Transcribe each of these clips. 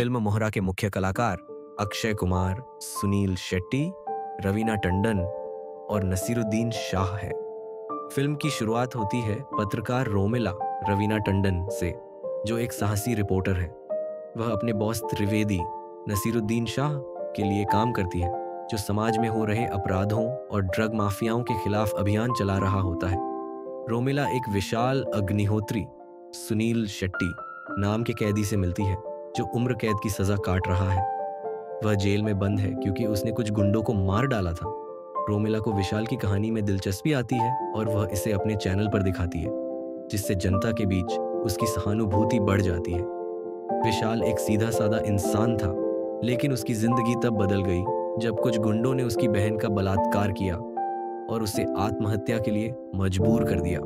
Film मोहरा के मुख्य कलाकार अक्षय कुमार, सुनील शेट्टी, रवीना टंडन और नसीरुद्दीन शाह है। फिल्म की शुरुआत होती है पत्रकार रोमिला रवीना टंडन से, जो एक साहसी रिपोर्टर है। वह अपने बॉस त्रिवेदी नसीरुद्दीन शाह के लिए काम करती है, जो समाज में हो रहे अपराधों और ड्रग माफियाओं के खिलाफ अभियान चला रहा होता है। रोमिला एक विशाल अग्निहोत्री सुनील शेट्टी नाम के कैदी से मिलती है, जो उम्र कैद की सजा काट रहा है। वह जेल में बंद है क्योंकि उसने कुछ गुंडों को मार डाला था। रोमिला को विशाल की कहानी में दिलचस्पी आती है और वह इसे अपने चैनल पर दिखाती है, जिससे जनता के बीच उसकी सहानुभूति बढ़ जाती है। विशाल एक सीधा साधा इंसान था, लेकिन उसकी जिंदगी तब बदल गई जब कुछ गुंडों ने उसकी बहन का बलात्कार किया और उसे आत्महत्या के लिए मजबूर कर दिया।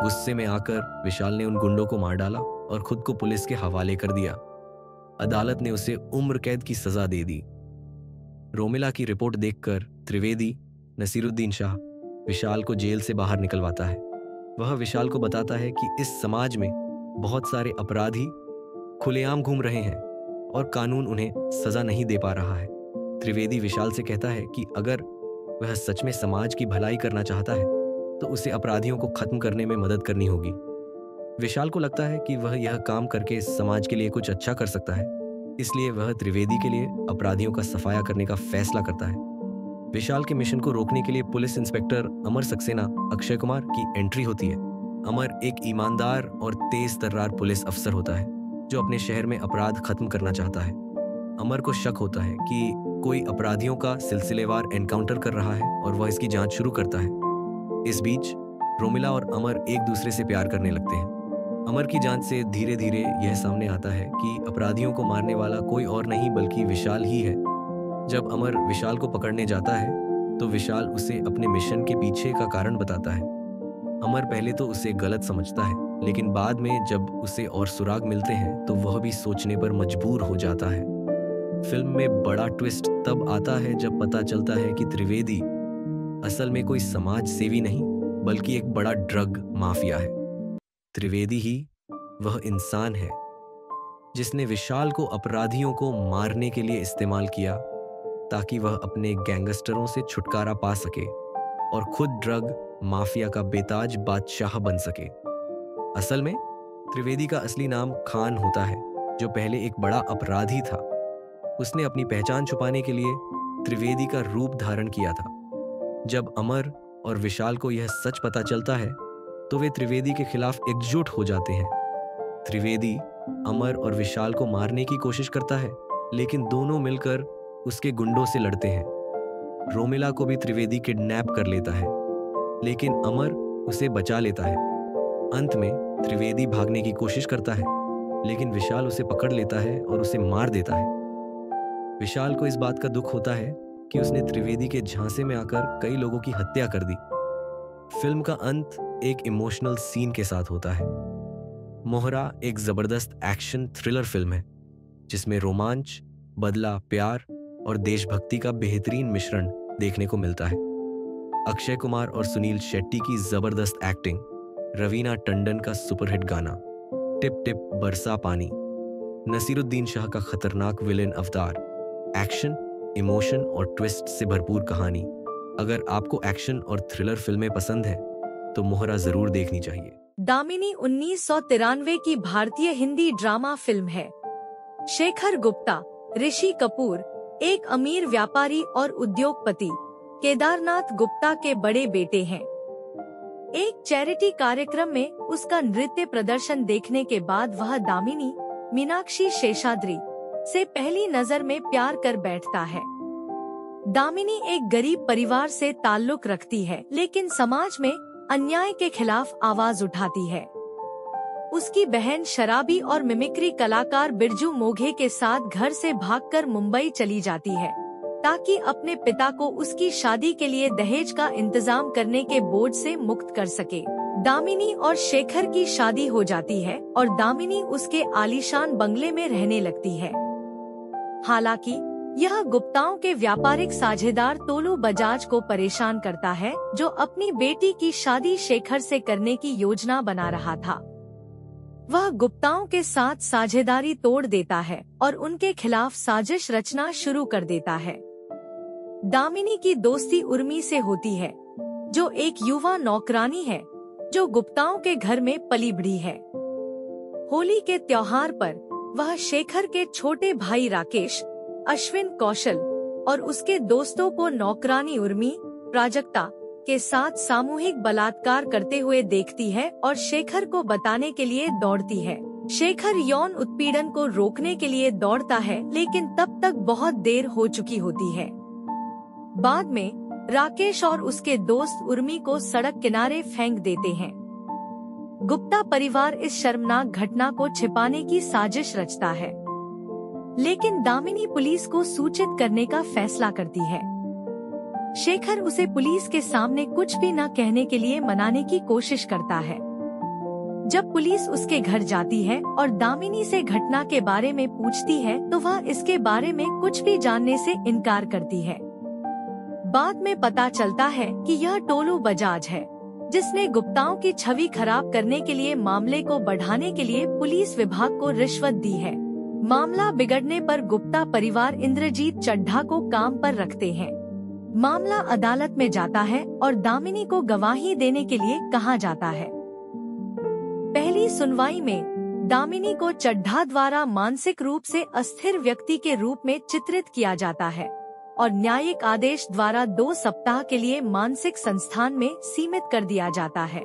गुस्से में आकर विशाल ने उन गुंडों को मार डाला और खुद को पुलिस के हवाले कर दिया। अदालत ने उसे उम्र कैद की सजा दे दी। रोमिला की रिपोर्ट देखकर त्रिवेदी नसीरुद्दीन शाह विशाल को जेल से बाहर निकलवाता है। वह विशाल को बताता है कि इस समाज में बहुत सारे अपराधी खुलेआम घूम रहे हैं और कानून उन्हें सजा नहीं दे पा रहा है। त्रिवेदी विशाल से कहता है कि अगर वह सच में समाज की भलाई करना चाहता है तो उसे अपराधियों को खत्म करने में मदद करनी होगी। विशाल को लगता है कि वह यह काम करके समाज के लिए कुछ अच्छा कर सकता है, इसलिए वह त्रिवेदी के लिए अपराधियों का सफाया करने का फैसला करता है। विशाल के मिशन को रोकने के लिए पुलिस इंस्पेक्टर अमर सक्सेना अक्षय कुमार की एंट्री होती है। अमर एक ईमानदार और तेज तर्रार पुलिस अफसर होता है, जो अपने शहर में अपराध खत्म करना चाहता है। अमर को शक होता है कि कोई अपराधियों का सिलसिलेवार एनकाउंटर कर रहा है और वह इसकी जांच शुरू करता है। इस बीच रोमिला और अमर एक दूसरे से प्यार करने लगते हैं। अमर की जांच से धीरे धीरे यह सामने आता है कि अपराधियों को मारने वाला कोई और नहीं बल्कि विशाल ही है। जब अमर विशाल को पकड़ने जाता है तो विशाल उसे अपने मिशन के पीछे का कारण बताता है। अमर पहले तो उसे गलत समझता है, लेकिन बाद में जब उसे और सुराग मिलते हैं तो वह भी सोचने पर मजबूर हो जाता है। फिल्म में बड़ा ट्विस्ट तब आता है जब पता चलता है कि त्रिवेदी असल में कोई समाज सेवी नहीं बल्कि एक बड़ा ड्रग माफिया है। त्रिवेदी ही वह इंसान है जिसने विशाल को अपराधियों को मारने के लिए इस्तेमाल किया ताकि वह अपने गैंगस्टरों से छुटकारा पा सके और खुद ड्रग माफिया का बेताज बादशाह बन सके। असल में त्रिवेदी का असली नाम खान होता है, जो पहले एक बड़ा अपराधी था। उसने अपनी पहचान छुपाने के लिए त्रिवेदी का रूप धारण किया था। जब अमर और विशाल को यह सच पता चलता है तो वे त्रिवेदी के खिलाफ एकजुट हो जाते हैं। त्रिवेदी अमर और विशाल को मारने की कोशिश करता है, लेकिन दोनों मिलकर उसके गुंडों से लड़ते हैं। रोमिला को भी त्रिवेदी किडनैप कर लेता है, लेकिन अमर उसे बचा लेता है। अंत में त्रिवेदी भागने की कोशिश करता है, लेकिन विशाल उसे पकड़ लेता है और उसे मार देता है। विशाल को इस बात का दुख होता है कि उसने त्रिवेदी के झांसे में आकर कई लोगों की हत्या कर दी। फिल्म का अंत एक इमोशनल सीन के साथ होता है। मोहरा एक जबरदस्त एक्शन थ्रिलर फिल्म है, जिसमें रोमांच, बदला, प्यार और देशभक्ति का बेहतरीन मिश्रण देखने को मिलता है। अक्षय कुमार और सुनील शेट्टी की जबरदस्त एक्टिंग, रवीना टंडन का सुपरहिट गाना टिप टिप बरसा पानी, नसीरुद्दीन शाह का खतरनाक विलेन अवतार, एक्शन, इमोशन और ट्विस्ट से भरपूर कहानी। अगर आपको एक्शन और थ्रिलर फिल्में पसंद है तो मोहरा जरूर देखनी चाहिए। दामिनी 1993 की भारतीय हिंदी ड्रामा फिल्म है। शेखर गुप्ता, ऋषि कपूर एक अमीर व्यापारी और उद्योगपति केदारनाथ गुप्ता के बड़े बेटे हैं। एक चैरिटी कार्यक्रम में उसका नृत्य प्रदर्शन देखने के बाद वह दामिनी मीनाक्षी शेषाद्री से पहली नजर में प्यार कर बैठता है। दामिनी एक गरीब परिवार से ताल्लुक रखती है, लेकिन समाज में अन्याय के खिलाफ आवाज उठाती है। उसकी बहन शराबी और मिमिक्री कलाकार बिरजू मोघे के साथ घर से भागकर मुंबई चली जाती है, ताकि अपने पिता को उसकी शादी के लिए दहेज का इंतजाम करने के बोझ से मुक्त कर सके। दामिनी और शेखर की शादी हो जाती है और दामिनी उसके आलीशान बंगले में रहने लगती है। हालांकि यह गुप्ताओं के व्यापारिक साझेदार तोलू बजाज को परेशान करता है, जो अपनी बेटी की शादी शेखर से करने की योजना बना रहा था। वह गुप्ताओं के साथ साझेदारी तोड़ देता है और उनके खिलाफ साजिश रचना शुरू कर देता है। दामिनी की दोस्ती उर्मी से होती है, जो एक युवा नौकरानी है जो गुप्ताओं के घर में पली बढ़ी है। होली के त्योहार पर वह शेखर के छोटे भाई राकेश, अश्विन कौशल और उसके दोस्तों को नौकरानी उर्मी, प्राजक्ता के साथ सामूहिक बलात्कार करते हुए देखती है और शेखर को बताने के लिए दौड़ती है। शेखर यौन उत्पीड़न को रोकने के लिए दौड़ता है, लेकिन तब तक बहुत देर हो चुकी होती है। बाद में राकेश और उसके दोस्त उर्मी को सड़क किनारे फेंक देते हैं। गुप्ता परिवार इस शर्मनाक घटना को छिपाने की साजिश रचता है, लेकिन दामिनी पुलिस को सूचित करने का फैसला करती है। शेखर उसे पुलिस के सामने कुछ भी न कहने के लिए मनाने की कोशिश करता है। जब पुलिस उसके घर जाती है और दामिनी से घटना के बारे में पूछती है, तो वह इसके बारे में कुछ भी जानने से इनकार करती है। बाद में पता चलता है कि यह टोलू बजाज है, जिसने गुप्ताओं की छवि खराब करने के लिए मामले को बढ़ाने के लिए पुलिस विभाग को रिश्वत दी है। मामला बिगड़ने पर गुप्ता परिवार इंद्रजीत चड्ढा को काम पर रखते हैं। मामला अदालत में जाता है और दामिनी को गवाही देने के लिए कहा जाता है। पहली सुनवाई में दामिनी को चड्ढा द्वारा मानसिक रूप से अस्थिर व्यक्ति के रूप में चित्रित किया जाता है और न्यायिक आदेश द्वारा 2 सप्ताह के लिए मानसिक संस्थान में सीमित कर दिया जाता है।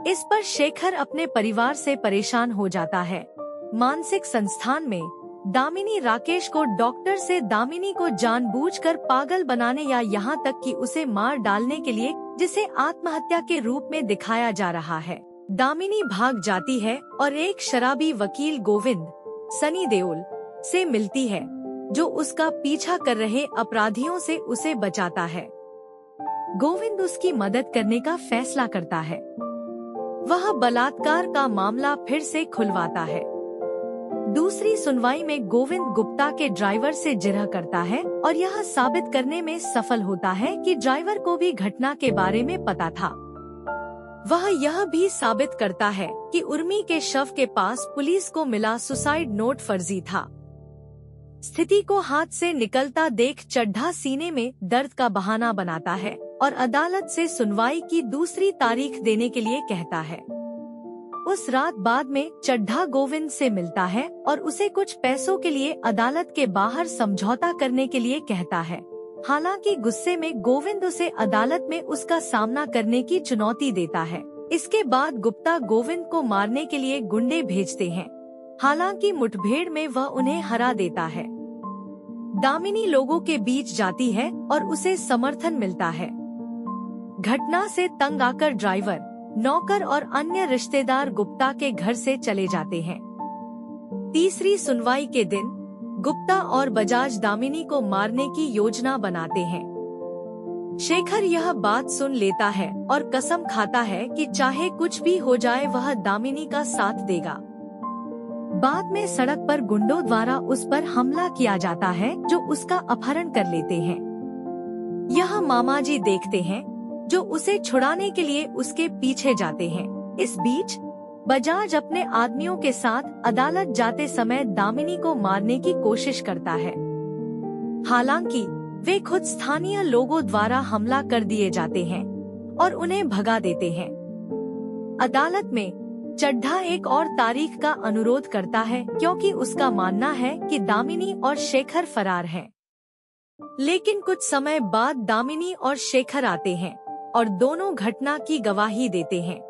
इस पर शेखर अपने परिवार से परेशान हो जाता है। मानसिक संस्थान में दामिनी राकेश को डॉक्टर से दामिनी को जानबूझकर पागल बनाने या यहाँ तक कि उसे मार डालने के लिए, जिसे आत्महत्या के रूप में दिखाया जा रहा है। दामिनी भाग जाती है और एक शराबी वकील गोविंद, सनी देओल से मिलती है, जो उसका पीछा कर रहे अपराधियों से उसे बचाता है। गोविंद उसकी मदद करने का फैसला करता है। वह बलात्कार का मामला फिर से खुलवाता है। दूसरी सुनवाई में गोविंद गुप्ता के ड्राइवर से जिरह करता है और यह साबित करने में सफल होता है कि ड्राइवर को भी घटना के बारे में पता था। वह यह भी साबित करता है कि उर्मी के शव के पास पुलिस को मिला सुसाइड नोट फर्जी था। स्थिति को हाथ से निकलता देख चड्ढा सीने में दर्द का बहाना बनाता है और अदालत से सुनवाई की दूसरी तारीख देने के लिए कहता है। उस रात बाद में चड्ढा गोविंद से मिलता है और उसे कुछ पैसों के लिए अदालत के बाहर समझौता करने के लिए कहता है। हालांकि गुस्से में गोविंद उसे अदालत में उसका सामना करने की चुनौती देता है। इसके बाद गुप्ता गोविंद को मारने के लिए गुंडे भेजते हैं। हालांकि मुठभेड़ में वह उन्हें हरा देता है। दामिनी लोगों के बीच जाती है और उसे समर्थन मिलता है। घटना से तंग आकर ड्राइवर, नौकर और अन्य रिश्तेदार गुप्ता के घर से चले जाते हैं। तीसरी सुनवाई के दिन गुप्ता और बजाज दामिनी को मारने की योजना बनाते हैं। शेखर यह बात सुन लेता है और कसम खाता है कि चाहे कुछ भी हो जाए वह दामिनी का साथ देगा। बाद में सड़क पर गुंडों द्वारा उस पर हमला किया जाता है, जो उसका अपहरण कर लेते हैं। यह मामाजी देखते हैं, जो उसे छुड़ाने के लिए उसके पीछे जाते हैं। इस बीच बजाज अपने आदमियों के साथ अदालत जाते समय दामिनी को मारने की कोशिश करता है। हालांकि वे खुद स्थानीय लोगों द्वारा हमला कर दिए जाते हैं और उन्हें भगा देते हैं। अदालत में चड्ढा एक और तारीख का अनुरोध करता है, क्योंकि उसका मानना है कि दामिनी और शेखर फरार हैं। लेकिन कुछ समय बाद दामिनी और शेखर आते हैं और दोनों घटना की गवाही देते हैं।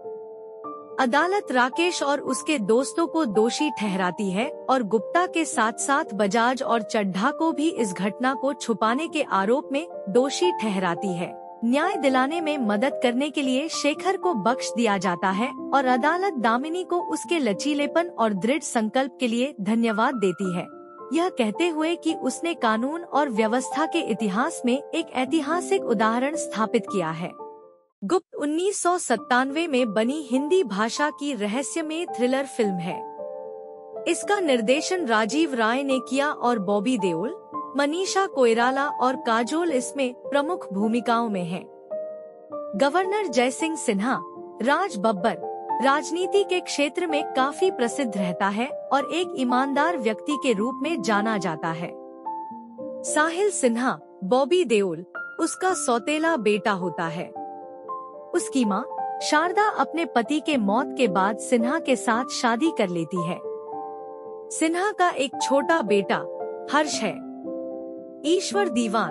अदालत राकेश और उसके दोस्तों को दोषी ठहराती है और गुप्ता के साथ साथ बजाज और चड्ढा को भी इस घटना को छुपाने के आरोप में दोषी ठहराती है। न्याय दिलाने में मदद करने के लिए शेखर को बख्श दिया जाता है और अदालत दामिनी को उसके लचीलेपन और दृढ़ संकल्प के लिए धन्यवाद देती है, यह कहते हुए कि उसने कानून और व्यवस्था के इतिहास में एक ऐतिहासिक उदाहरण स्थापित किया है। गुप्त 1997 में बनी हिंदी भाषा की रहस्यमय थ्रिलर फिल्म है। इसका निर्देशन राजीव राय ने किया और बॉबी देओल, मनीषा कोइराला और काजोल इसमें प्रमुख भूमिकाओं में हैं। गवर्नर जयसिंह सिन्हा, राज बब्बर, राजनीति के क्षेत्र में काफी प्रसिद्ध रहता है और एक ईमानदार व्यक्ति के रूप में जाना जाता है। साहिल सिन्हा, बॉबी देओल, उसका सौतेला बेटा होता है। उसकी मां शारदा अपने पति के मौत के बाद सिन्हा के साथ शादी कर लेती है। सिन्हा का एक छोटा बेटा हर्ष है। ईश्वर दीवान,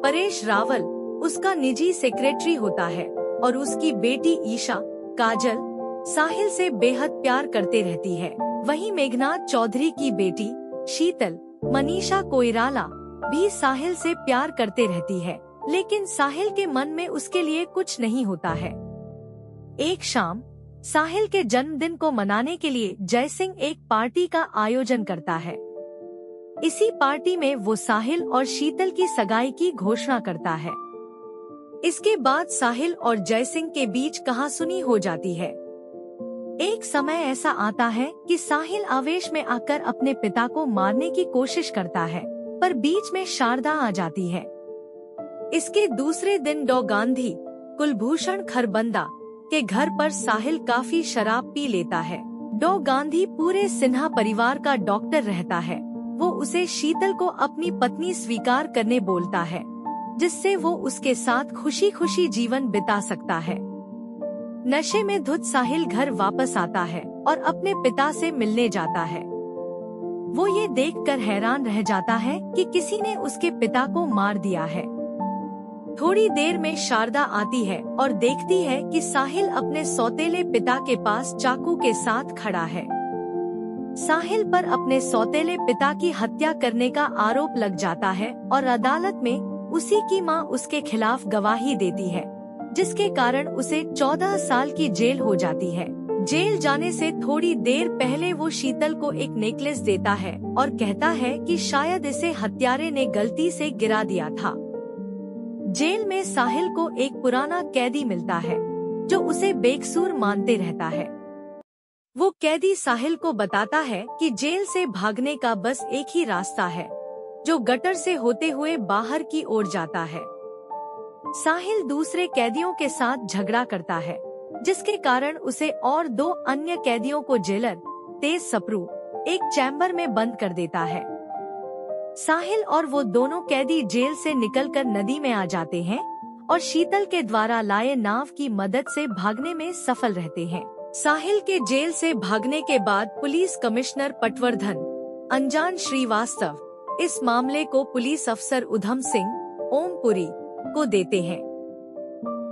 परेश रावल उसका निजी सेक्रेटरी होता है और उसकी बेटी ईशा, काजल साहिल से बेहद प्यार करते रहती है। वहीं मेघनाथ चौधरी की बेटी शीतल, मनीषा कोइराला भी साहिल से प्यार करते रहती है, लेकिन साहिल के मन में उसके लिए कुछ नहीं होता है। एक शाम साहिल के जन्मदिन को मनाने के लिए जयसिंह एक पार्टी का आयोजन करता है। इसी पार्टी में वो साहिल और शीतल की सगाई की घोषणा करता है। इसके बाद साहिल और जयसिंह के बीच कहासुनी हो जाती है। एक समय ऐसा आता है कि साहिल आवेश में आकर अपने पिता को मारने की कोशिश करता है, पर बीच में शारदा आ जाती है। इसके दूसरे दिन डॉ गांधी, कुलभूषण खरबंदा के घर पर साहिल काफी शराब पी लेता है। डॉ गांधी पूरे सिन्हा परिवार का डॉक्टर रहता है। वो उसे शीतल को अपनी पत्नी स्वीकार करने बोलता है, जिससे वो उसके साथ खुशी खुशी जीवन बिता सकता है। नशे में धुत साहिल घर वापस आता है और अपने पिता से मिलने जाता है। वो ये देखकर हैरान रह जाता है कि किसी ने उसके पिता को मार दिया है। थोड़ी देर में शारदा आती है और देखती है कि साहिल अपने सौतेले पिता के पास चाकू के साथ खड़ा है। साहिल पर अपने सौतेले पिता की हत्या करने का आरोप लग जाता है और अदालत में उसी की मां उसके खिलाफ गवाही देती है, जिसके कारण उसे 14 साल की जेल हो जाती है। जेल जाने से थोड़ी देर पहले वो शीतल को एक नेकलेस देता है और कहता है कि शायद इसे हत्यारे ने गलती से गिरा दिया था। जेल में साहिल को एक पुराना कैदी मिलता है, जो उसे बेकसूर मानते रहता है। वो कैदी साहिल को बताता है कि जेल से भागने का बस एक ही रास्ता है, जो गटर से होते हुए बाहर की ओर जाता है। साहिल दूसरे कैदियों के साथ झगड़ा करता है, जिसके कारण उसे और 2 अन्य कैदियों को जेलर तेज सप्रू एक चैम्बर में बंद कर देता है। साहिल और वो दोनों कैदी जेल से निकलकर नदी में आ जाते हैं और शीतल के द्वारा लाए नाव की मदद से भागने में सफल रहते हैं। साहिल के जेल से भागने के बाद पुलिस कमिश्नर पटवर्धन अंजान श्रीवास्तव इस मामले को पुलिस अफसर उधम सिंह ओमपुरी को देते हैं।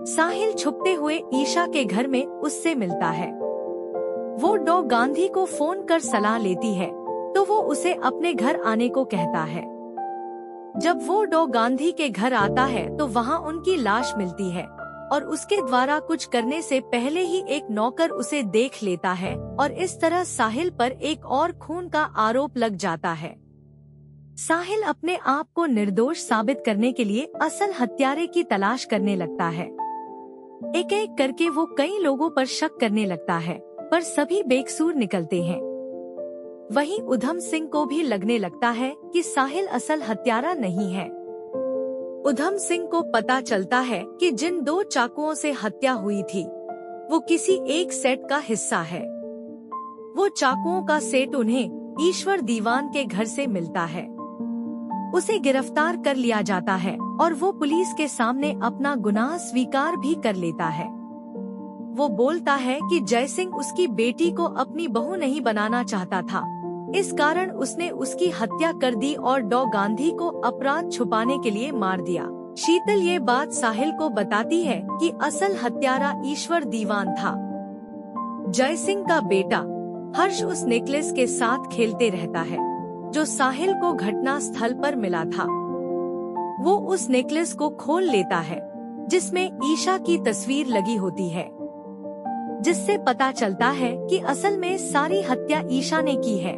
साहिल छुपते हुए ईशा के घर में उससे मिलता है। वो डॉ गांधी को फोन कर सलाह लेती है, तो वो उसे अपने घर आने को कहता है। जब वो डॉ गांधी के घर आता है तो वहाँ उनकी लाश मिलती है और उसके द्वारा कुछ करने से पहले ही एक नौकर उसे देख लेता है और इस तरह साहिल पर एक और खून का आरोप लग जाता है। साहिल अपने आप को निर्दोष साबित करने के लिए असल हत्यारे की तलाश करने लगता है। एक एक करके वो कई लोगों पर शक करने लगता है, पर सभी बेकसूर निकलते हैं। वहीं उधम सिंह को भी लगने लगता है कि साहिल असल हत्यारा नहीं है। उधम सिंह को पता चलता है कि जिन 2 चाकुओं से हत्या हुई थी, वो किसी एक सेट का हिस्सा है। वो चाकुओं का सेट उन्हें ईश्वर दीवान के घर से मिलता है। उसे गिरफ्तार कर लिया जाता है और वो पुलिस के सामने अपना गुनाह स्वीकार भी कर लेता है। वो बोलता है कि जयसिंह उसकी बेटी को अपनी बहू नहीं बनाना चाहता था, इस कारण उसने उसकी हत्या कर दी और डॉ गांधी को अपराध छुपाने के लिए मार दिया। शीतल ये बात साहिल को बताती है कि असल हत्यारा ईश्वर दीवान था। जयसिंह का बेटा हर्ष उस नेकलेस के साथ खेलते रहता है, जो साहिल को घटना स्थल पर मिला था। वो उस नेकलेस को खोल लेता है, जिसमें ईशा की तस्वीर लगी होती है, जिससे पता चलता है कि असल में सारी हत्या ईशा ने की है।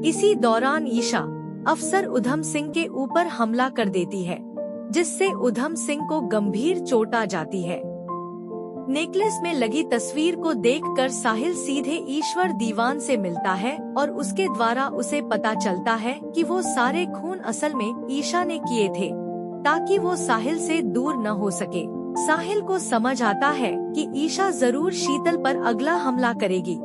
इसी दौरान ईशा अफसर उधम सिंह के ऊपर हमला कर देती है, जिससे उधम सिंह को गंभीर चोट आ जाती है। नेकलेस में लगी तस्वीर को देखकर साहिल सीधे ईश्वर दीवान से मिलता है और उसके द्वारा उसे पता चलता है कि वो सारे खून असल में ईशा ने किए थे, ताकि वो साहिल से दूर न हो सके। साहिल को समझ आता है कि ईशा जरूर शीतल पर अगला हमला करेगी।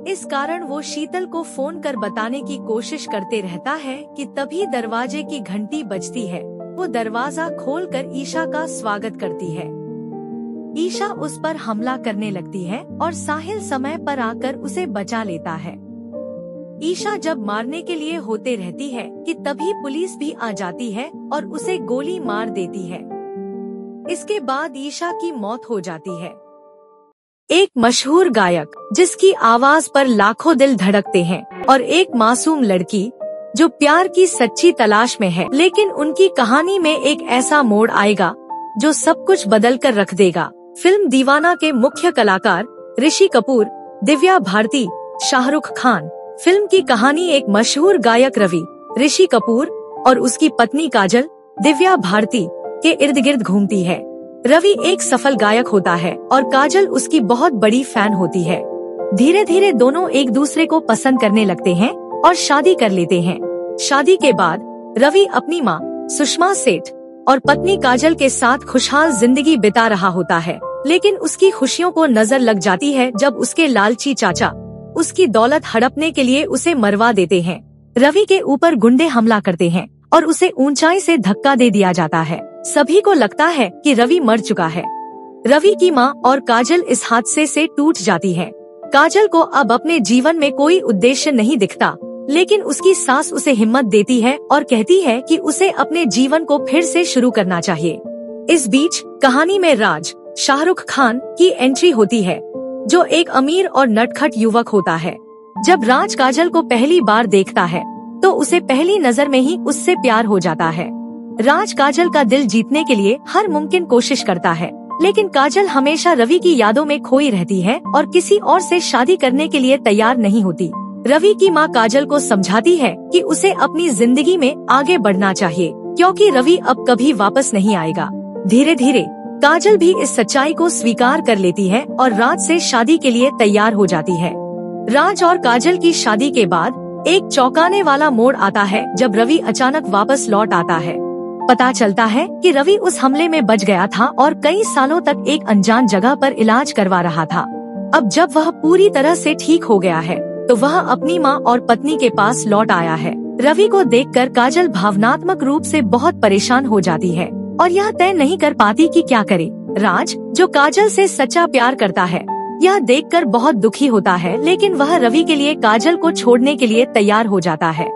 इस कारण वो शीतल को फोन कर बताने की कोशिश करते रहता है कि तभी दरवाजे की घंटी बजती है। वो दरवाजा खोलकर ईशा का स्वागत करती है। ईशा उस पर हमला करने लगती है और साहिल समय पर आकर उसे बचा लेता है। ईशा जब मारने के लिए होते रहती है कि तभी पुलिस भी आ जाती है और उसे गोली मार देती है। इसके बाद ईशा की मौत हो जाती है। एक मशहूर गायक जिसकी आवाज पर लाखों दिल धड़कते हैं और एक मासूम लड़की जो प्यार की सच्ची तलाश में है, लेकिन उनकी कहानी में एक ऐसा मोड़ आएगा जो सब कुछ बदल कर रख देगा। फिल्म दीवाना के मुख्य कलाकार ऋषि कपूर, दिव्या भारती, शाहरुख खान। फिल्म की कहानी एक मशहूर गायक रवि ऋषि कपूर और उसकी पत्नी काजल दिव्या भारती के इर्द गिर्द घूमती है। रवि एक सफल गायक होता है और काजल उसकी बहुत बड़ी फैन होती है। धीरे धीरे दोनों एक दूसरे को पसंद करने लगते हैं और शादी कर लेते हैं। शादी के बाद रवि अपनी माँ सुषमा सेठ और पत्नी काजल के साथ खुशहाल जिंदगी बिता रहा होता है, लेकिन उसकी खुशियों को नजर लग जाती है जब उसके लालची चाचा उसकी दौलत हड़पने के लिए उसे मरवा देते हैं। रवि के ऊपर गुंडे हमला करते हैं और उसे ऊंचाई से धक्का दे दिया जाता है। सभी को लगता है कि रवि मर चुका है। रवि की माँ और काजल इस हादसे से टूट जाती है। काजल को अब अपने जीवन में कोई उद्देश्य नहीं दिखता, लेकिन उसकी सास उसे हिम्मत देती है और कहती है कि उसे अपने जीवन को फिर से शुरू करना चाहिए। इस बीच कहानी में राज शाहरुख खान की एंट्री होती है, जो एक अमीर और नटखट युवक होता है। जब राज काजल को पहली बार देखता है तो उसे पहली नजर में ही उससे प्यार हो जाता है। राज काजल का दिल जीतने के लिए हर मुमकिन कोशिश करता है, लेकिन काजल हमेशा रवि की यादों में खोई रहती है और किसी और से शादी करने के लिए तैयार नहीं होती। रवि की माँ काजल को समझाती है कि उसे अपनी जिंदगी में आगे बढ़ना चाहिए, क्योंकि रवि अब कभी वापस नहीं आएगा। धीरे धीरे काजल भी इस सच्चाई को स्वीकार कर लेती है और राज से शादी के लिए तैयार हो जाती है। राज और काजल की शादी के बाद एक चौंकाने वाला मोड़ आता है जब रवि अचानक वापस लौट आता है। पता चलता है कि रवि उस हमले में बच गया था और कई सालों तक एक अनजान जगह पर इलाज करवा रहा था। अब जब वह पूरी तरह से ठीक हो गया है तो वह अपनी माँ और पत्नी के पास लौट आया है। रवि को देखकर काजल भावनात्मक रूप से बहुत परेशान हो जाती है और यह तय नहीं कर पाती कि क्या करे। राज, जो काजल से सच्चा प्यार करता है, यह देखकर बहुत दुखी होता है, लेकिन वह रवि के लिए काजल को छोड़ने के लिए तैयार हो जाता है।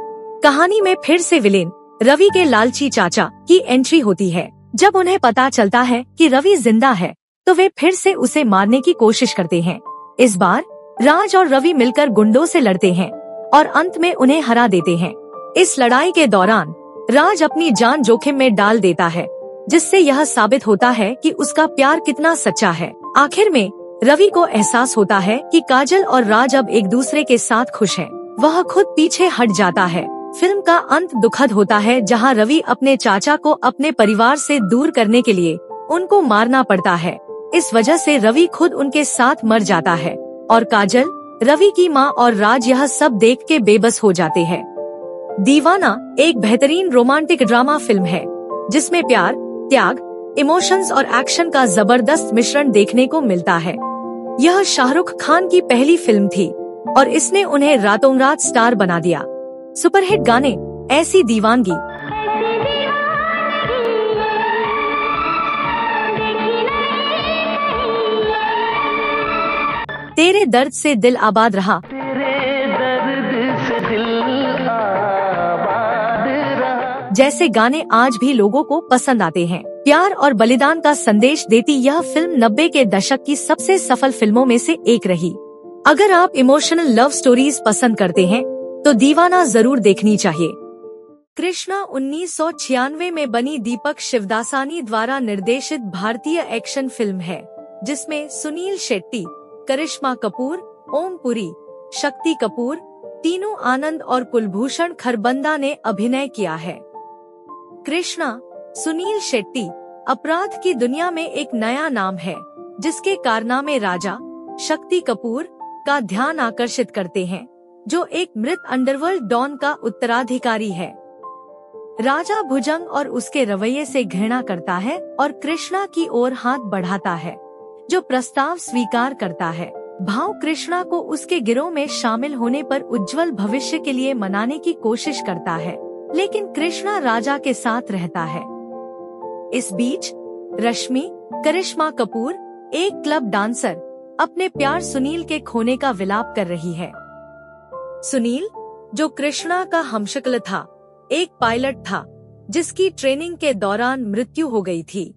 कहानी में फिर से विलेन रवि के लालची चाचा की एंट्री होती है। जब उन्हें पता चलता है कि रवि जिंदा है तो वे फिर से उसे मारने की कोशिश करते हैं। इस बार राज और रवि मिलकर गुंडों से लड़ते हैं और अंत में उन्हें हरा देते हैं। इस लड़ाई के दौरान राज अपनी जान जोखिम में डाल देता है, जिससे यह साबित होता है कि उसका प्यार कितना सच्चा है। आखिर में रवि को एहसास होता है कि काजल और राज अब एक दूसरे के साथ खुश हैं। वह खुद पीछे हट जाता है। फिल्म का अंत दुखद होता है, जहां रवि अपने चाचा को अपने परिवार से दूर करने के लिए उनको मारना पड़ता है। इस वजह से रवि खुद उनके साथ मर जाता है और काजल, रवि की माँ और राज यह सब देख के बेबस हो जाते हैं। दीवाना एक बेहतरीन रोमांटिक ड्रामा फिल्म है, जिसमें प्यार, त्याग, इमोशंस और एक्शन का जबरदस्त मिश्रण देखने को मिलता है। यह शाहरुख खान की पहली फिल्म थी और इसने उन्हें रातों रात स्टार बना दिया। सुपरहिट गाने ऐसी दीवानगी, तेरे दर्द से दिल आबाद रहा, जैसे गाने आज भी लोगों को पसंद आते हैं। प्यार और बलिदान का संदेश देती यह फिल्म 90 के दशक की सबसे सफल फिल्मों में से एक रही। अगर आप इमोशनल लव स्टोरीज पसंद करते हैं तो दीवाना जरूर देखनी चाहिए। कृष्णा 1996 में बनी दीपक शिवदासानी द्वारा निर्देशित भारतीय एक्शन फिल्म है, जिसमें सुनील शेट्टी, करिश्मा कपूर, ओम पुरी, शक्ति कपूर, तीनों आनंद और कुलभूषण खरबंदा ने अभिनय किया है। कृष्णा सुनील शेट्टी अपराध की दुनिया में एक नया नाम है, जिसके कारनामे राजा शक्ति कपूर का ध्यान आकर्षित करते हैं, जो एक मृत अंडरवर्ल्ड डॉन का उत्तराधिकारी है। राजा भुजंग और उसके रवैये से घृणा करता है और कृष्णा की ओर हाथ बढ़ाता है, जो प्रस्ताव स्वीकार करता है। भाव कृष्णा को उसके गिरोह में शामिल होने पर उज्जवल भविष्य के लिए मनाने की कोशिश करता है, लेकिन कृष्णा राजा के साथ रहता है। इस बीच रश्मि करिश्मा कपूर, एक क्लब डांसर, अपने प्यार सुनील के खोने का विलाप कर रही है। सुनील, जो कृष्णा का हमशक्ल था, एक पायलट था जिसकी ट्रेनिंग के दौरान मृत्यु हो गई थी।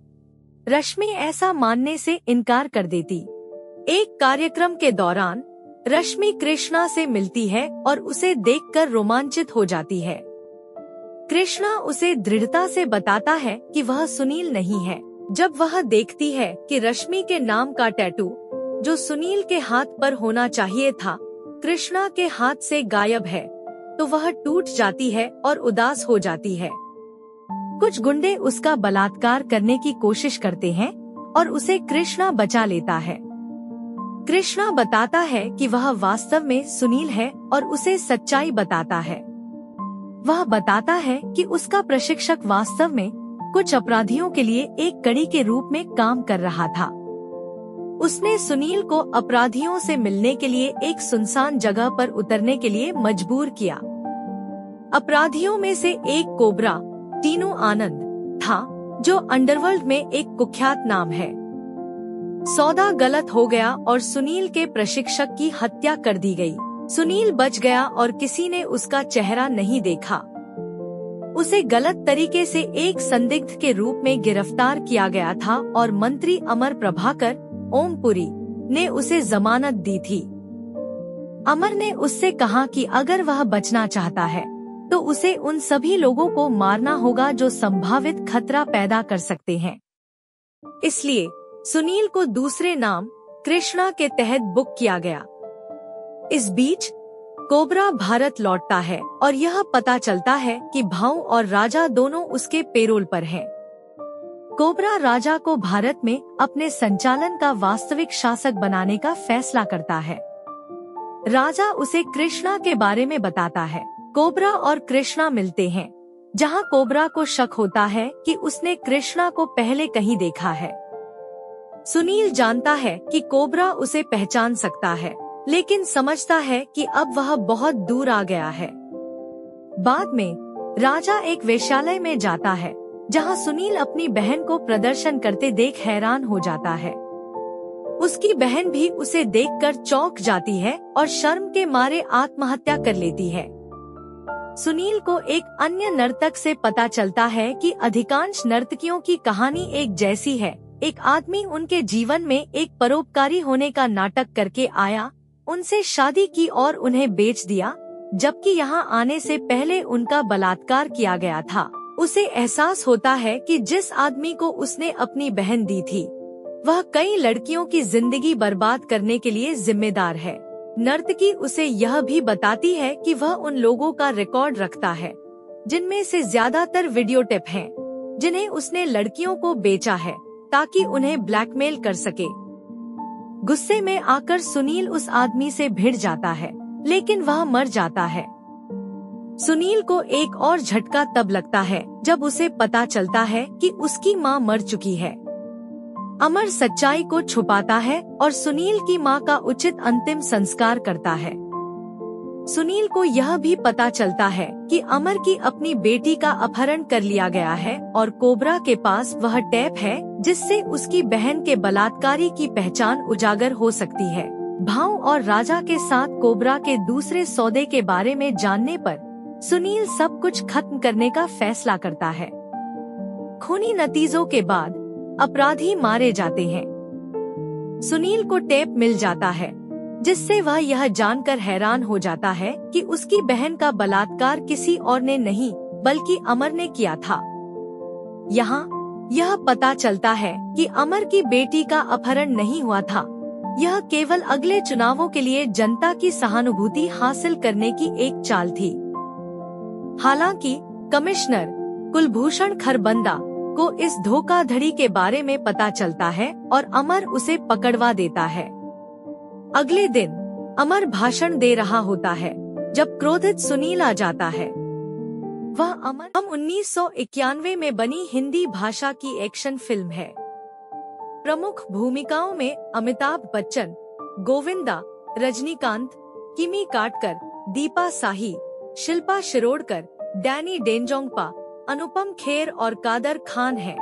रश्मि ऐसा मानने से इनकार कर देती। एक कार्यक्रम के दौरान रश्मि कृष्णा से मिलती है और उसे देखकर रोमांचित हो जाती है। कृष्णा उसे दृढ़ता से बताता है कि वह सुनील नहीं है। जब वह देखती है कि रश्मि के नाम का टैटू, जो सुनील के हाथ पर होना चाहिए था, कृष्णा के हाथ से गायब है, तो वह टूट जाती है और उदास हो जाती है। कुछ गुंडे उसका बलात्कार करने की कोशिश करते हैं और उसे कृष्णा बचा लेता है। कृष्णा बताता है कि वह वास्तव में सुनील है और उसे सच्चाई बताता है। वह बताता है कि उसका प्रशिक्षक वास्तव में कुछ अपराधियों के लिए एक कड़ी के रूप में काम कर रहा था। उसने सुनील को अपराधियों से मिलने के लिए एक सुनसान जगह पर उतरने के लिए मजबूर किया। अपराधियों में से एक कोबरा टीनू आनंद था, जो अंडरवर्ल्ड में एक कुख्यात नाम है। सौदा गलत हो गया और सुनील के प्रशिक्षक की हत्या कर दी गई। सुनील बच गया और किसी ने उसका चेहरा नहीं देखा। उसे गलत तरीके से एक संदिग्ध के रूप में गिरफ्तार किया गया था और मंत्री अमर प्रभाकर ओमपुरी ने उसे जमानत दी थी। अमर ने उससे कहा कि अगर वह बचना चाहता है तो उसे उन सभी लोगों को मारना होगा जो संभावित खतरा पैदा कर सकते हैं। इसलिए सुनील को दूसरे नाम कृष्णा के तहत बुक किया गया। इस बीच कोबरा भारत लौटता है और यह पता चलता है कि भाऊ और राजा दोनों उसके पेरोल पर हैं। कोबरा राजा को भारत में अपने संचालन का वास्तविक शासक बनाने का फैसला करता है। राजा उसे कृष्णा के बारे में बताता है। कोबरा और कृष्णा मिलते हैं, जहां कोबरा को शक होता है कि उसने कृष्णा को पहले कहीं देखा है। सुनील जानता है कि कोबरा उसे पहचान सकता है, लेकिन समझता है कि अब वह बहुत दूर आ गया है। बाद में राजा एक वेश्यालय में जाता है, जहां सुनील अपनी बहन को प्रदर्शन करते देख हैरान हो जाता है। उसकी बहन भी उसे देखकर चौंक जाती है और शर्म के मारे आत्महत्या कर लेती है। सुनील को एक अन्य नर्तक से पता चलता है कि अधिकांश नर्तकियों की कहानी एक जैसी है। एक आदमी उनके जीवन में एक परोपकारी होने का नाटक करके आया, उनसे शादी की और उन्हें बेच दिया, जबकि यहाँ आने से पहले उनका बलात्कार किया गया था। उसे एहसास होता है कि जिस आदमी को उसने अपनी बहन दी थी, वह कई लड़कियों की जिंदगी बर्बाद करने के लिए जिम्मेदार है। नर्तकी उसे यह भी बताती है कि वह उन लोगों का रिकॉर्ड रखता है, जिनमें से ज्यादातर वीडियो टेप हैं, जिन्हें उसने लड़कियों को बेचा है ताकि उन्हें ब्लैकमेल कर सके। गुस्से में आकर सुनील उस आदमी से भिड़ जाता है, लेकिन वह मर जाता है। सुनील को एक और झटका तब लगता है जब उसे पता चलता है कि उसकी मां मर चुकी है। अमर सच्चाई को छुपाता है और सुनील की मां का उचित अंतिम संस्कार करता है। सुनील को यह भी पता चलता है कि अमर की अपनी बेटी का अपहरण कर लिया गया है और कोबरा के पास वह टेप है जिससे उसकी बहन के बलात्कारी की पहचान उजागर हो सकती है। भाऊ और राजा के साथ कोबरा के दूसरे सौदे के बारे में जानने पर सुनील सब कुछ खत्म करने का फैसला करता है। खूनी नतीजों के बाद अपराधी मारे जाते हैं। सुनील को टेप मिल जाता है, जिससे वह यह जानकर हैरान हो जाता है कि उसकी बहन का बलात्कार किसी और ने नहीं बल्कि अमर ने किया था। यहाँ यह पता चलता है कि अमर की बेटी का अपहरण नहीं हुआ था, यह केवल अगले चुनावों के लिए जनता की सहानुभूति हासिल करने की एक चाल थी। हालांकि कमिश्नर कुलभूषण खरबंदा को इस धोखाधड़ी के बारे में पता चलता है और अमर उसे पकड़वा देता है। अगले दिन अमर भाषण दे रहा होता है जब क्रोधित सुनील आ जाता है। वह अमन हम 1991 में बनी हिंदी भाषा की एक्शन फिल्म है। प्रमुख भूमिकाओं में अमिताभ बच्चन, गोविंदा, रजनीकांत, किमी काटकर, दीपा साही, शिल्पा शिरोडकर, डैनी डेंजोंगपा, अनुपम खेर और कादर खान हैं।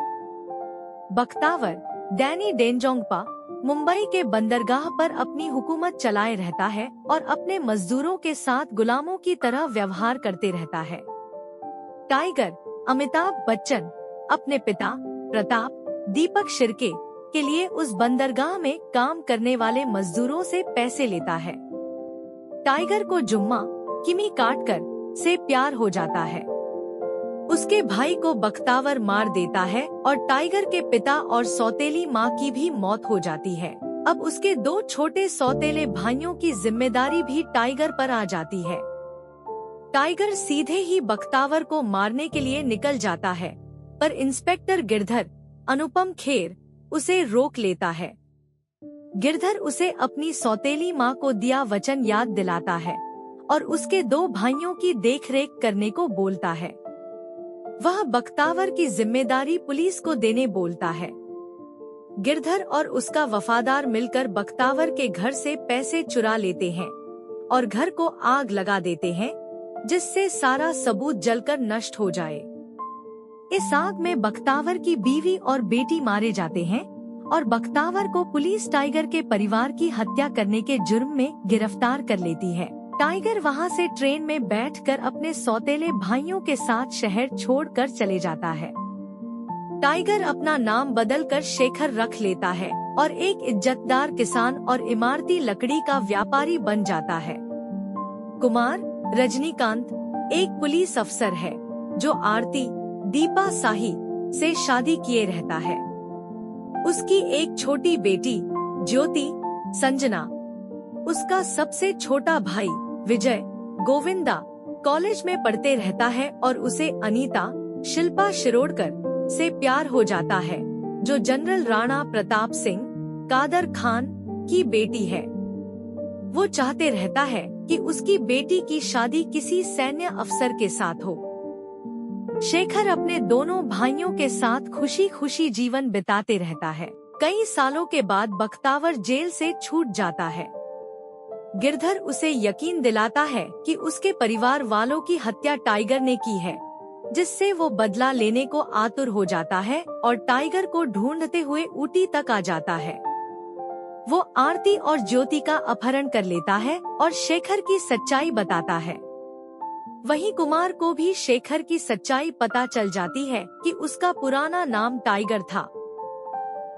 बख्तावर डैनी डेंजोंगपा मुंबई के बंदरगाह पर अपनी हुकूमत चलाए रहता है और अपने मजदूरों के साथ गुलामों की तरह व्यवहार करते रहता है। टाइगर अमिताभ बच्चन अपने पिता प्रताप दीपक शिर्के के लिए उस बंदरगाह में काम करने वाले मजदूरों से पैसे लेता है। टाइगर को जुम्मा किमी काटकर से प्यार हो जाता है। उसके भाई को बख्तावर मार देता है और टाइगर के पिता और सौतेली माँ की भी मौत हो जाती है। अब उसके 2 छोटे सौतेले भाइयों की जिम्मेदारी भी टाइगर पर आ जाती है। टाइगर सीधे ही बख्तावर को मारने के लिए निकल जाता है, पर इंस्पेक्टर गिरधर अनुपम खेर उसे रोक लेता है। गिरधर उसे अपनी सौतेली माँ को दिया वचन याद दिलाता है और उसके 2 भाइयों की देखरेख करने को बोलता है। वह बख्तावर की जिम्मेदारी पुलिस को देने बोलता है। गिरधर और उसका वफादार मिलकर बख्तावर के घर से पैसे चुरा लेते हैं और घर को आग लगा देते हैं, जिससे सारा सबूत जलकर नष्ट हो जाए। इस आग में बख्तावर की बीवी और बेटी मारे जाते हैं और बख्तावर को पुलिस टाइगर के परिवार की हत्या करने के जुर्म में गिरफ्तार कर लेती है। टाइगर वहां से ट्रेन में बैठकर अपने सौतेले भाइयों के साथ शहर छोड़कर चले जाता है। टाइगर अपना नाम बदलकर शेखर रख लेता है और एक इज्जतदार किसान और इमारती लकड़ी का व्यापारी बन जाता है। कुमार रजनीकांत एक पुलिस अफसर है जो आरती दीपा साही से शादी किए रहता है। उसकी एक छोटी बेटी ज्योति संजना, उसका सबसे छोटा भाई विजय गोविंदा कॉलेज में पढ़ते रहता है और उसे अनीता शिल्पा शिरोडकर से प्यार हो जाता है, जो जनरल राणा प्रताप सिंह कादर खान की बेटी है। वो चाहते रहता है कि उसकी बेटी की शादी किसी सैन्य अफसर के साथ हो। शेखर अपने दोनों भाइयों के साथ खुशी खुशी जीवन बिताते रहता है। कई सालों के बाद बख्तावर जेल से छूट जाता है। गिरधर उसे यकीन दिलाता है कि उसके परिवार वालों की हत्या टाइगर ने की है, जिससे वो बदला लेने को आतुर हो जाता है और टाइगर को ढूंढते हुए ऊटी तक आ जाता है। वो आरती और ज्योति का अपहरण कर लेता है और शेखर की सच्चाई बताता है। वहीं कुमार को भी शेखर की सच्चाई पता चल जाती है कि उसका पुराना नाम टाइगर था।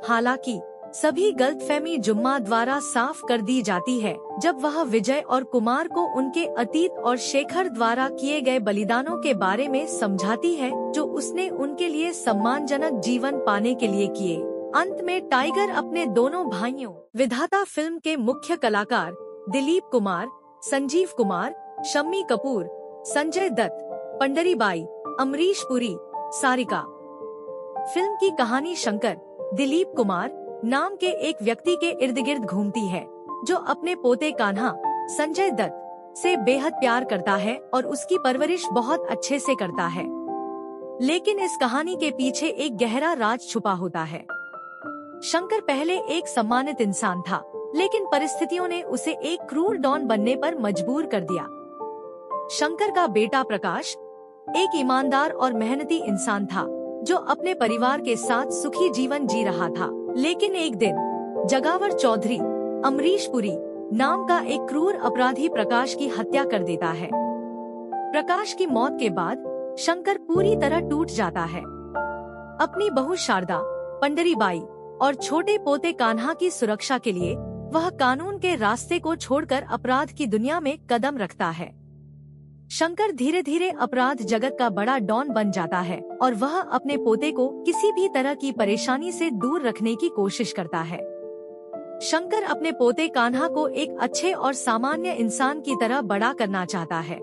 हालांकि सभी गलतफहमी जुम्मा द्वारा साफ कर दी जाती है जब वह विजय और कुमार को उनके अतीत और शेखर द्वारा किए गए बलिदानों के बारे में समझाती है, जो उसने उनके लिए सम्मानजनक जीवन पाने के लिए किए। अंत में टाइगर अपने दोनों भाइयों विधाता फिल्म के मुख्य कलाकार दिलीप कुमार, संजीव कुमार, शम्मी कपूर, संजय दत्त, पंडरीबाई, अमरीश पुरी, सारिका। फिल्म की कहानी शंकर दिलीप कुमार नाम के एक व्यक्ति के इर्द गिर्द घूमती है, जो अपने पोते कान्हा संजय दत्त से बेहद प्यार करता है और उसकी परवरिश बहुत अच्छे से करता है। लेकिन इस कहानी के पीछे एक गहरा राज छुपा होता है। शंकर पहले एक सम्मानित इंसान था, लेकिन परिस्थितियों ने उसे एक क्रूर डॉन बनने पर मजबूर कर दिया। शंकर का बेटा प्रकाश एक ईमानदार और मेहनती इंसान था, जो अपने परिवार के साथ सुखी जीवन जी रहा था। लेकिन एक दिन जगावर चौधरी अमरीश पुरी नाम का एक क्रूर अपराधी प्रकाश की हत्या कर देता है। प्रकाश की मौत के बाद शंकर पूरी तरह टूट जाता है। अपनी बहू शारदा, पंडरीबाई और छोटे पोते कान्हा की सुरक्षा के लिए वह कानून के रास्ते को छोड़कर अपराध की दुनिया में कदम रखता है। शंकर धीरे धीरे अपराध जगत का बड़ा डॉन बन जाता है और वह अपने पोते को किसी भी तरह की परेशानी से दूर रखने की कोशिश करता है। शंकर अपने पोते कान्हा को एक अच्छे और सामान्य इंसान की तरह बड़ा करना चाहता है,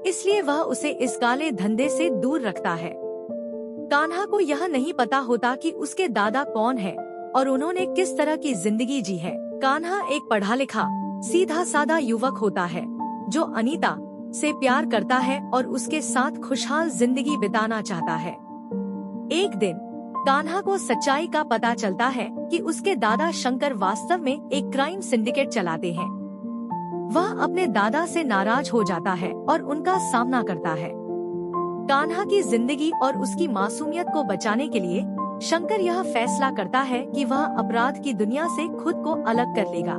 इसलिए वह उसे इस काले धंधे से दूर रखता है। कान्हा को यह नहीं पता होता कि उसके दादा कौन है और उन्होंने किस तरह की जिंदगी जी है। कान्हा एक पढ़ा लिखा सीधा साधा युवक होता है, जो अनीता से प्यार करता है और उसके साथ खुशहाल जिंदगी बिताना चाहता है। एक दिन कान्हा को सच्चाई का पता चलता है कि उसके दादा शंकर वास्तव में एक क्राइम सिंडिकेट चलाते हैं। वह अपने दादा से नाराज हो जाता है और उनका सामना करता है। कान्हा की जिंदगी और उसकी मासूमियत को बचाने के लिए शंकर यह फैसला करता है कि वह अपराध की दुनिया से खुद को अलग कर लेगा।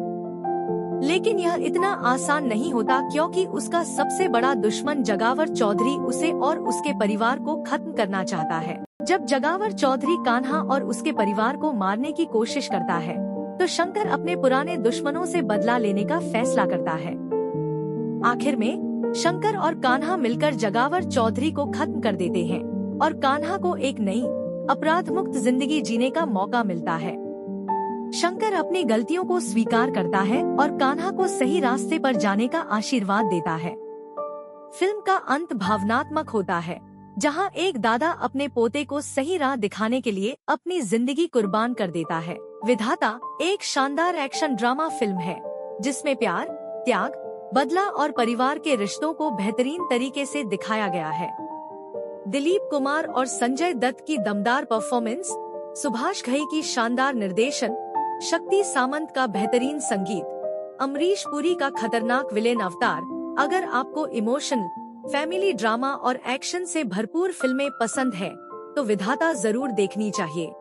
लेकिन यह इतना आसान नहीं होता, क्योंकि उसका सबसे बड़ा दुश्मन जगावर चौधरी उसे और उसके परिवार को खत्म करना चाहता है। जब जगावर चौधरी कान्हा और उसके परिवार को मारने की कोशिश करता है तो शंकर अपने पुराने दुश्मनों से बदला लेने का फैसला करता है। आखिर में शंकर और कान्हा मिलकर जगावर चौधरी को खत्म कर देते हैं और कान्हा को एक नई अपराध मुक्त जिंदगी जीने का मौका मिलता है। शंकर अपनी गलतियों को स्वीकार करता है और कान्हा को सही रास्ते पर जाने का आशीर्वाद देता है। फिल्म का अंत भावनात्मक होता है, जहां एक दादा अपने पोते को सही राह दिखाने के लिए अपनी जिंदगी कुर्बान कर देता है। विधाता एक शानदार एक्शन ड्रामा फिल्म है, जिसमें प्यार, त्याग, बदला और परिवार के रिश्तों को बेहतरीन तरीके से दिखाया गया है। दिलीप कुमार और संजय दत्त की दमदार परफॉर्मेंस, सुभाष घई की शानदार निर्देशन, शक्ति सामंत का बेहतरीन संगीत, अमरीश पुरी का खतरनाक विलेन अवतार। अगर आपको इमोशनल, फैमिली ड्रामा और एक्शन से भरपूर फिल्में पसंद है तो विधाता जरूर देखनी चाहिए।